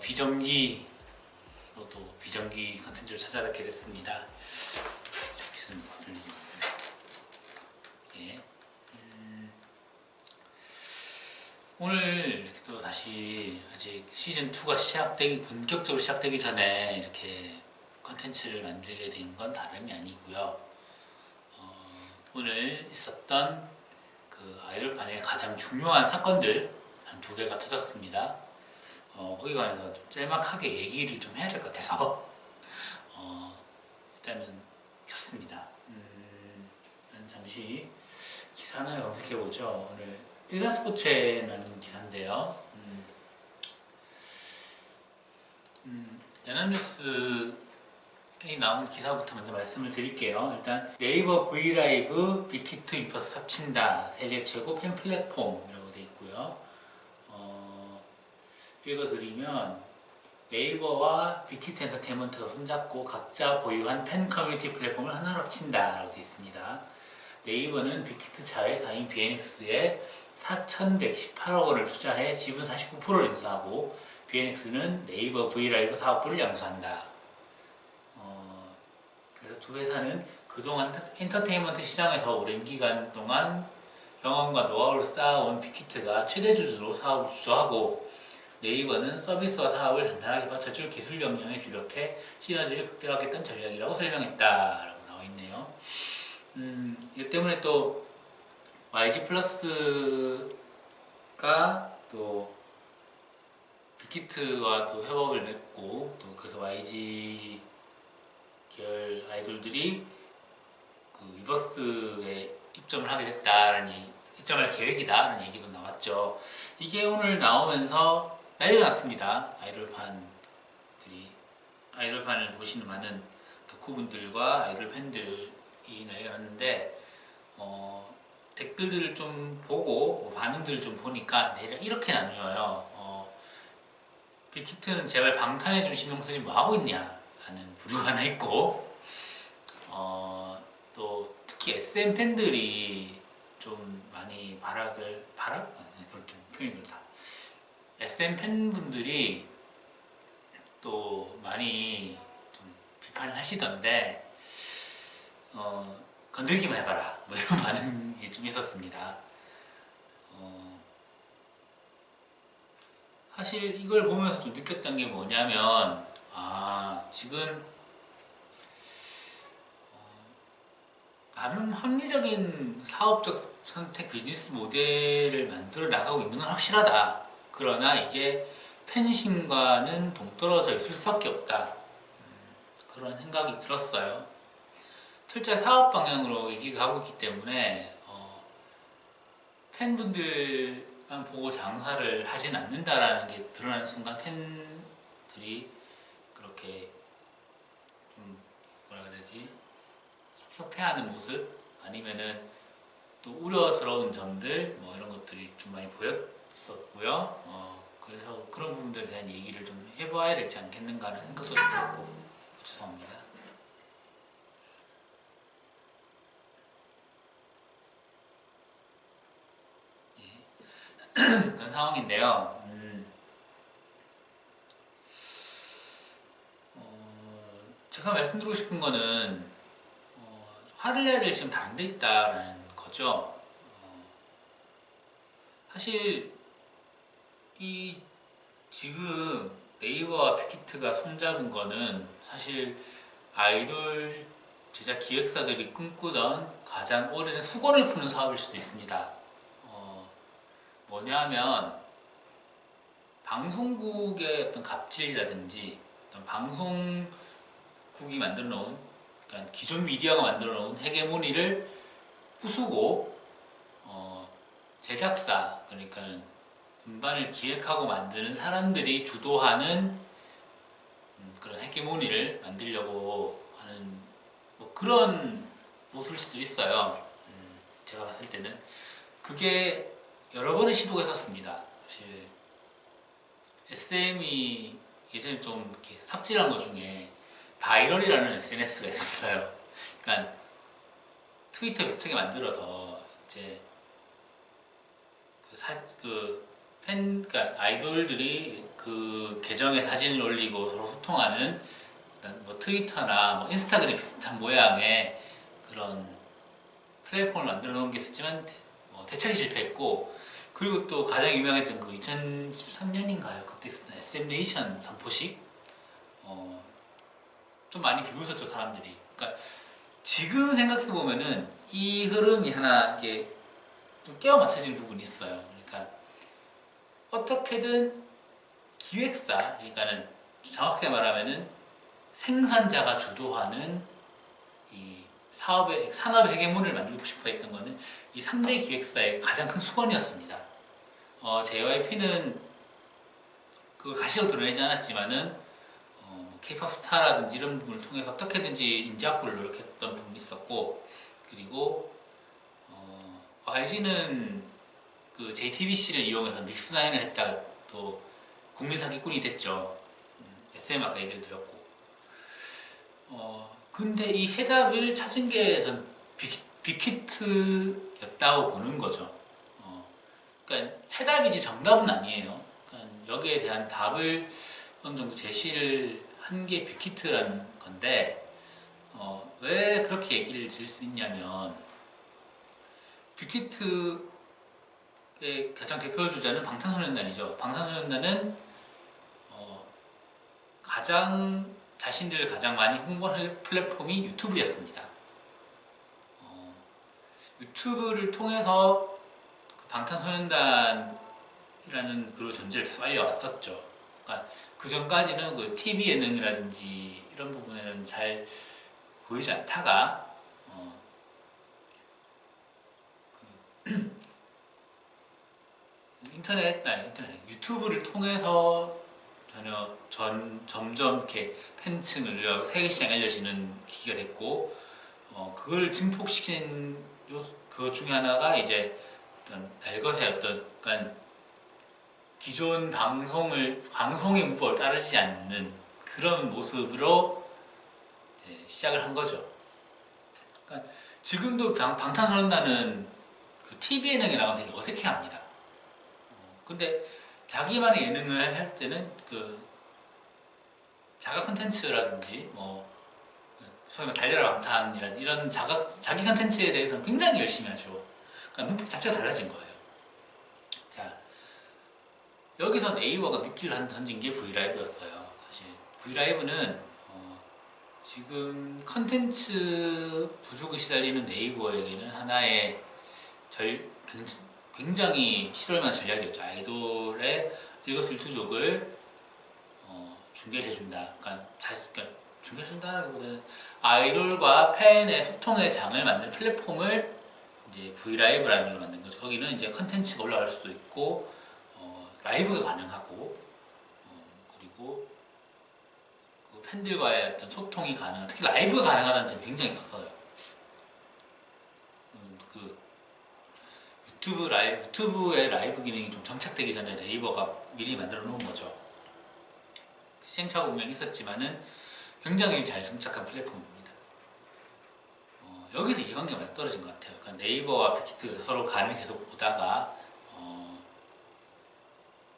비정기로도 비정기 컨텐츠를 찾아뵙게 됐습니다. 예. 오늘 이렇게 또 다시 아직 시즌2가 본격적으로 시작되기 전에 이렇게 컨텐츠를 만들게 된 건 다름이 아니고요. 오늘 있었던 그 아이돌판의 가장 중요한 사건들 한 2개가 터졌습니다. 거기 관해서 좀 짤막하게 얘기를 좀 해야 될 것 같아서 일단은 켰습니다. 잠시 기사 하나 검색해보죠. 오늘 일간스포츠에 나온 기사인데요. 연합뉴스에 나온 기사부터 먼저 말씀을 드릴게요. 일단 네이버 브이라이브 빅히트 유퍼스 합친다. 세계 최고 팬 플랫폼이라고 되어 있고요. 읽어드리면 네이버와 빅히트 엔터테인먼트가 손잡고 각자 보유한 팬 커뮤니티 플랫폼을 하나로 합친다 라고 되어 있습니다. 네이버는 빅히트 자회사인 비엔엑스에 4,118억 원을 투자해 지분 49%를 인수하고 비엔엑스는 네이버 브이라이브 사업부를 양수한다. 그래서 두 회사는 그동안 엔터테인먼트 시장에서 오랜 기간 동안 경험과 노하우를 쌓아온 빅히트가 최대 주주로 사업을 주도하고 네이버는 서비스와 사업을 단단하게 받쳐줄 기술 역량에 주력해 시너지를 극대화하겠다는 전략이라고 설명했다 라고 나와 있네요. 이 때문에 또 YG 플러스가 또 빅히트와 또 협업을 맺고 또 그래서 YG 계열 아이돌들이 그 위버스에 입점을 하게 됐다라는 입점할 계획이다라는 얘기도 나왔죠. 이게 오늘 나오면서 난리가 났습니다. 아이돌판을 보시는 많은 덕후분들과 아이돌 팬들이 난리가 났는데 댓글들을 좀 보고 반응들을 좀 보니까 대략 이렇게 나뉘어요. 빅히트는 제발 방탄에 좀 신경 쓰지 뭐 하고 있냐 라는 부류가 하나 있고 또 특히 SM 팬들이 좀 많이 그걸 좀 표현이 그렇다. SM 팬분들이 또 많이 좀 비판을 하시던데 건들기만 해봐라 뭐 이런 반응이 좀 있었습니다. 사실 이걸 보면서 좀 느꼈던 게 뭐냐면 지금 나름 합리적인 사업적 선택 비즈니스 모델을 만들어 나가고 있는 건 확실하다. 그러나 이게 팬심과는 동떨어져 있을 수밖에 없다. 그런 생각이 들었어요. 철저히 사업 방향으로 얘기가 하고 있기 때문에 팬분들만 보고 장사를 하진 않는다라는 게 드러나는 순간 팬들이 그렇게 좀 뭐라 그래야지 섭섭해하는 모습 아니면은 또 우려스러운 점들 뭐 이런 것들이 좀 많이 보였었고요. 그래서 그런 부분들에 대한 얘기를 좀 해봐야 되지 않겠는가 하는 생각도 들었고 죄송합니다. 그런 상황인데요. 제가 말씀드리고 싶은 거는 화를 내야 될 지금 다른 데 있다라는 거죠. 사실 이 지금 네이버와 빅히트가 손잡은 거는 사실 아이돌 제작 기획사들이 꿈꾸던 가장 오래된 수건을 푸는 사업일 수도 있습니다. 뭐냐면 방송국의 어떤 갑질이라든지 어떤 방송국이 만들어 놓은 그러니까 기존 미디어가 만들어 놓은 헤게모니를 부수고 제작사 그러니까는 음반을 기획하고 만드는 사람들이 주도하는 그런 헤게모니를 만들려고 하는 뭐 그런 모습일 수도 있어요. 제가 봤을 때는 그게 여러 번의 시도가 있었습니다. 사실 SM이 예전에 좀 이렇게 삽질한 것 중에 바이럴이라는 SNS가 있었어요. 그러니까 트위터 비슷하게 만들어서 이제 그러니까 아이돌들이 그 그 계정에 사진을 올리고 서로 소통하는 뭐 트위터나 뭐 인스타그램 비슷한 모양의 그런 플랫폼을 만들어 놓은 게 있었지만 대책이 실패했고, 그리고 또 가장 유명했던 그 2013년인가요? 그때 있었던 SM 네이션 선포식, 좀 많이 비웃었죠 사람들이. 그러니까 지금 생각해 보면은 이 흐름이 하나 이게 좀 깨어 맞춰진 부분이 있어요. 그러니까 어떻게든 기획사, 그러니까는 정확하게 말하면은 생산자가 주도하는 이 산업의 회계문을 만들고 싶어 했던 거는 이 3대 기획사의 가장 큰 수건이었습니다. JYP는 그 가시로 드러내지 않았지만은 K-pop 스타라든지 이런 부분을 통해서 어떻게든지 인지 확보를 노력했던 부분이 있었고, 그리고 YG는 그 JTBC를 이용해서 믹스9을 했다가 또 국민 사기꾼이 됐죠. SM 아까 얘기를 드렸고, 근데 이 해답을 찾은 게 전 빅히트였다고 보는 거죠. 그러니까 해답이지 정답은 아니에요. 그러니까 여기에 대한 답을 어느 정도 제시를 한 게 빅히트라는 건데, 왜 그렇게 얘기를 드릴 수 있냐면, 빅히트의 가장 대표 주자는 방탄소년단이죠. 방탄소년단은 자신들을 가장 많이 홍보하는 플랫폼이 유튜브였습니다. 유튜브를 통해서 그 방탄소년단이라는 그 존재를 계속 알려왔었죠. 그러니까 그 전까지는 그 TV 예능이라든지 이런 부분에는 잘 보이지 않다가 유튜브를 통해서 점점 이렇게 팬층을 늘려 세계시장에 알려지는 기기가 됐고, 그걸 증폭시킨 그것 중에 하나가 이제 어떤 날것의 그러니까 기존 방송의 문법을 따르지 않는 그런 모습으로 이제 시작을 한 거죠. 그러니까 지금도 방탄소년단은 그 TV 예능에 나가면 되게 어색해합니다. 근데 자기만의 예능을 할 때는 그 자가 컨텐츠라든지 소위 달려라 방탄이라는 이런 자기 컨텐츠에 대해서는 굉장히 열심히 하죠. 그러니까 문법 자체가 달라진 거예요. 자, 여기서 네이버가 미끼를 던진 게 브이라이브였어요. 사실 브이라이브는 지금 컨텐츠 부족에 시달리는 네이버에게는 하나의 굉장히 실험한 전략이었죠. 아이돌의 일거수일투족을 중계를 해준다. 그러니까 중계해준다기보다는 아이돌과 팬의 소통의 장을 만드는 플랫폼을 이제 브이라이브라는 걸 만든 거죠. 거기는 이제 컨텐츠가 올라갈 수도 있고, 라이브가 가능하고, 그리고 그 팬들과의 어떤 소통이 가능한, 특히 라이브가 가능하다는 점이 굉장히 컸어요. 그 유튜브의 라이브 기능이 좀 정착되기 전에 네이버가 미리 만들어 놓은 거죠. 시행착오 분명히 있었지만은 굉장히 잘 정착한 플랫폼입니다. 여기서 이해관계가 많이 떨어진 것 같아요. 그러니까 네이버와 빅히트가 서로 간을 계속 보다가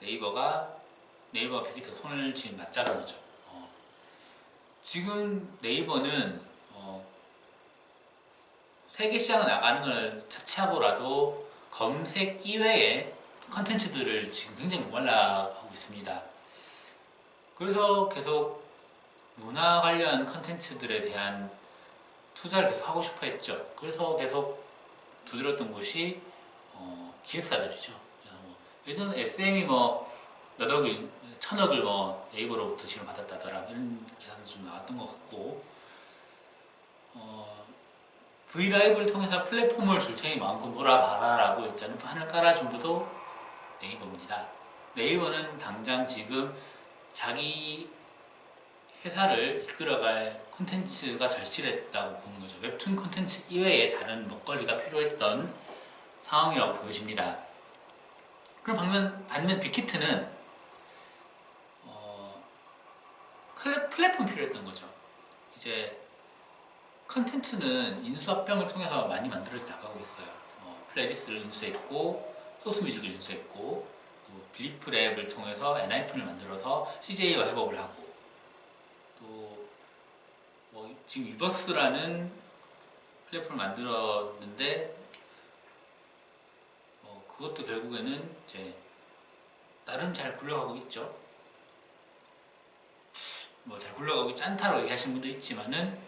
네이버와 빅히트가 손을 지금 맞잡은 거죠. 지금 네이버는 세계 시장에 나가는 걸 차치하고라도 검색 이외에 컨텐츠들을 지금 굉장히 목말라하고 있습니다. 그래서 계속 문화 관련 컨텐츠들에 대한 투자를 계속 하고 싶어 했죠. 그래서 계속 두드렸던 곳이 기획사들이죠. 예전 SM이 몇 억을, 1000억을 네이버로부터 지금 받았다더라, 이런 기사도 좀 나왔던 것 같고, 브이라이브를 통해서 플랫폼을 줄 테니 마음껏 놀아봐라 라고 일단은 판을 깔아준 것도 네이버입니다. 네이버는 당장 지금 자기 회사를 이끌어갈 콘텐츠가 절실했다고 보는 거죠. 웹툰 콘텐츠 이외에 다른 먹거리가 필요했던 상황이라고 보여집니다. 그럼 반면 빅히트는 플랫폼이 필요했던 거죠. 이제 컨텐츠는 인수합병을 통해서 많이 만들어져 나가고 있어요. 플레이리스트를 인수했고, 소스뮤직을 인수했고, 또 빌리프랩을 통해서 엔하이픈을 만들어서 CJ와 협업을 하고, 또 뭐 지금 위버스라는 플랫폼을 만들었는데 그것도 결국에는 이제 나름 잘 굴러가고 있죠. 뭐 잘 굴러가고 있지 않다고 얘기하시는 분도 있지만은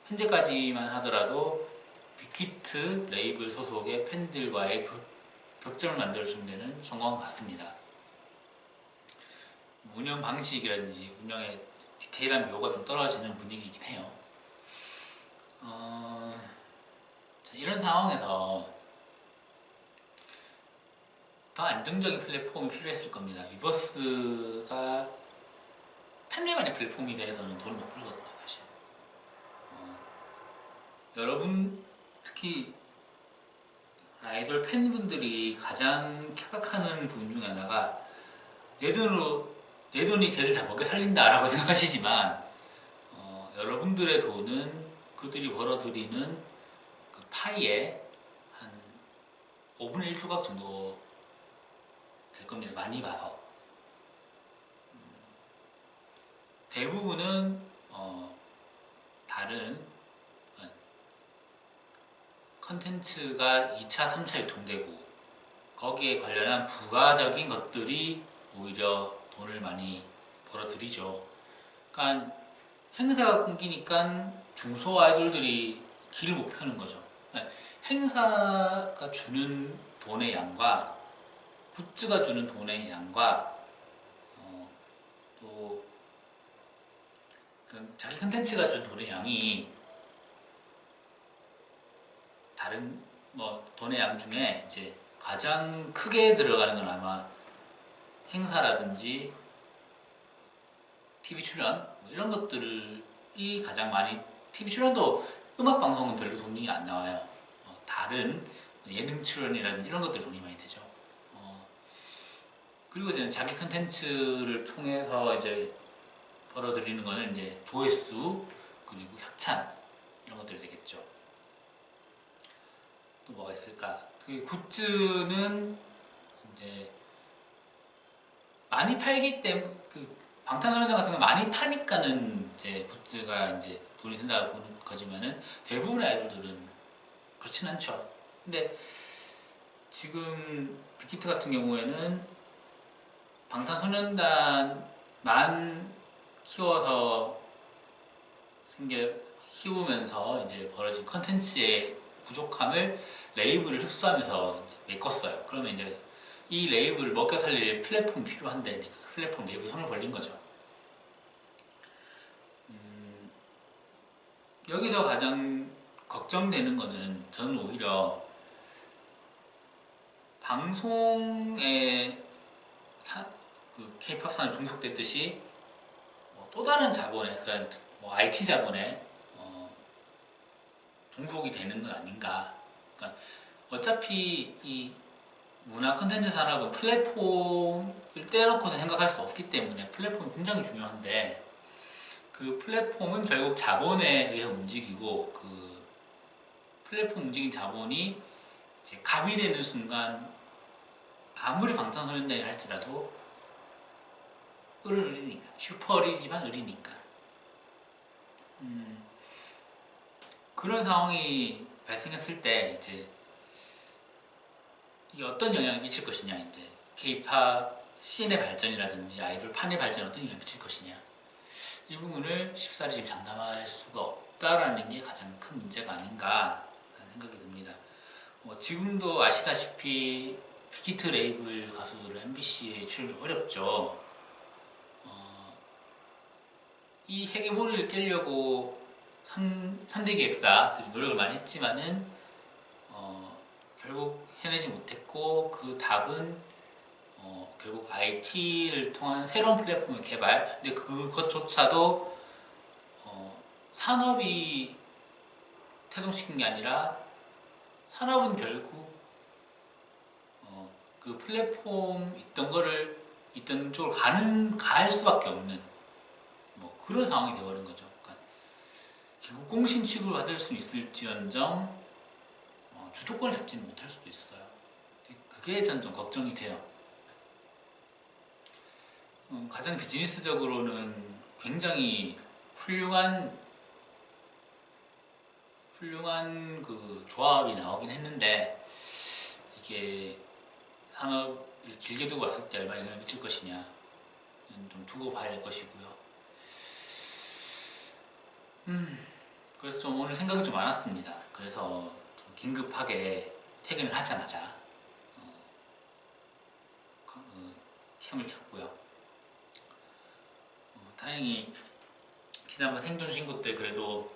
현재까지만 하더라도 빅히트 레이블 소속의 팬들과의 격점을 만들어주는 데는 성공한 것 같습니다. 운영 방식이라든지 운영의 디테일한 묘가 좀 떨어지는 분위기이긴 해요. 자, 이런 상황에서 더 안정적인 플랫폼이 필요했을 겁니다. 위버스가 팬들만의 플랫폼이 돼서는 돈을 못 벌거든요, 사실. 여러분, 특히 아이돌 팬분들이 가장 착각하는 부분 중에 하나가 내 돈이 걔를 다 먹여 살린다라고 생각하시지만 여러분들의 돈은 그들이 벌어들이는 그 파이의 한 5분의 1 조각 정도 될 겁니다. 많이 봐서. 대부분은 다른 컨텐츠가 2차, 3차 유통되고 거기에 관련한 부가적인 것들이 오히려 돈을 많이 벌어들이죠. 그러니까 행사가 끊기니까 중소 아이돌들이 길을 못 펴는 거죠. 그러니까 행사가 주는 돈의 양과 굿즈가 주는 돈의 양과 또 자기 컨텐츠가 준 돈의 양이 다른 돈의 양 중에 이제 가장 크게 들어가는 건 아마 행사라든지 TV 출연 이런 것들이 가장 많이, TV 출연도 음악 방송은 별로 돈이 안 나와요. 다른 예능 출연이라든지 이런 것들 돈이 많이 되죠. 그리고 이제 자기 컨텐츠를 통해서 이제 벌어들이는 거는 이제 조회수 그리고 협찬 이런 것들이 되겠죠. 또 뭐가 있을까? 그 굿즈는 이제 많이 팔기 때문에 방탄소년단 같은 거 많이 파니까는 이제 굿즈가 이제 돈이 된다고 보는 거지만은 대부분의 아이돌들은 그렇진 않죠. 근데 지금 빅히트 같은 경우에는 방탄소년단만 키워서 키우면서 이제 벌어진 컨텐츠의 부족함을 레이블을 흡수하면서 메꿨어요. 그러면 이제 이 레이블을 먹여 살릴 플랫폼이 필요한데 이제 그 플랫폼 레이블이 손을 벌린 거죠. 여기서 가장 걱정되는 거는 저는 오히려 방송에 그 K-POP 산업 종속됐듯이 또 다른 자본에, 그러니까 IT 자본에 종속이 되는 건 아닌가. 그러니까 어차피 이 문화 콘텐츠 산업은 플랫폼을 떼놓고서 생각할 수 없기 때문에 플랫폼이 굉장히 중요한데 그 플랫폼은 결국 자본에 의해 움직이고 그 플랫폼 움직인 자본이 이제 갑이 되는 순간 아무리 방탄소년단이 할지라도 을은 을이니까 슈퍼을이지만 을이니까 그런 상황이 발생했을 때 이제 이게 어떤 영향을 미칠 것이냐, 이제 K-POP 씬의 발전이라든지 아이돌 판의 발전에 어떤 영향을 미칠 것이냐, 이 부분을 쉽사리 지금 장담할 수가 없다라는 게 가장 큰 문제가 아닌가 라는 생각이 듭니다. 지금도 아시다시피 빅히트 레이블 가수들은 MBC에 출연 좀 어렵죠. 이 헤게모니를 깨려고 3대 기획사들이 노력을 많이 했지만은 결국 해내지 못했고 그 답은 결국 IT를 통한 새로운 플랫폼의 개발. 근데 그것조차도 산업이 태동시킨 게 아니라 산업은 결국 그 플랫폼 있던 쪽으로 갈 수밖에 없는 그런 상황이 되어버린 거죠. 그러니까 기국공신 취급을 받을 수 있을지언정 주도권을 잡지는 못할 수도 있어요. 그게 전 좀 걱정이 돼요. 가장 비즈니스적으로는 굉장히 훌륭한 그 조합이 나오긴 했는데 이게 산업을 길게 두고 봤을 때 얼마나 영향을 미칠 것이냐 좀 두고 봐야 될 것이고요. 그래서 좀 오늘 생각이 좀 많았습니다. 그래서 좀 긴급하게 퇴근을 하자마자 캠을 켰고요. 다행히 지난번 생존 신고 때 그래도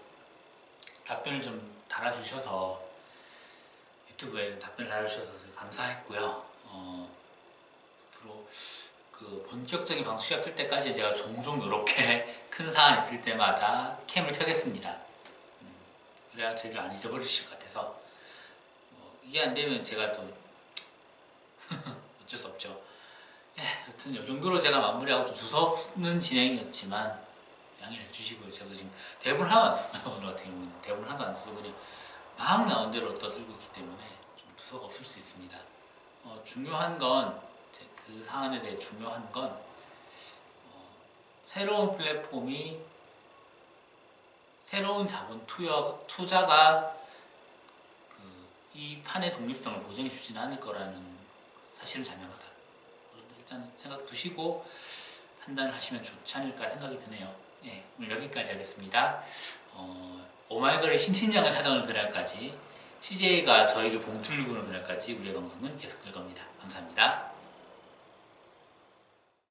답변을 좀 달아주셔서 유튜브에 답변을 달아주셔서 감사했고요. 앞으로 그 본격적인 방송 시작할 때까지 제가 종종 이렇게 큰 사안 있을 때마다 캠을 켜겠습니다. 그래야 저를 안 잊어버리실 것 같아서 이게 안 되면 제가 또 어쩔 수 없죠. 하여튼 이 정도로 제가 마무리하고 좀 두서없는 진행이었지만 양해를 주시고요. 저도 지금 대본 하나도 안 썼어요. 오늘 같은 경우는 대본 하나도 안 쓰고 그냥 막 나온 대로 떠들고 있기 때문에 좀 두서가 없을 수 있습니다. 중요한 건 그 사안에 대해 중요한 건 새로운 플랫폼이 새로운 자본 투자가 이 판의 독립성을 보장해 주지는 않을 거라는 사실은 자명하다. 일단 생각 두시고 판단을 하시면 좋지 않을까 생각이 드네요. 오늘 여기까지 하겠습니다. 오마이걸의 신팀장을 찾아오는 그날까지 CJ가 저에게 봉투를 구는 그날까지 우리의 방송은 계속될 겁니다. 감사합니다.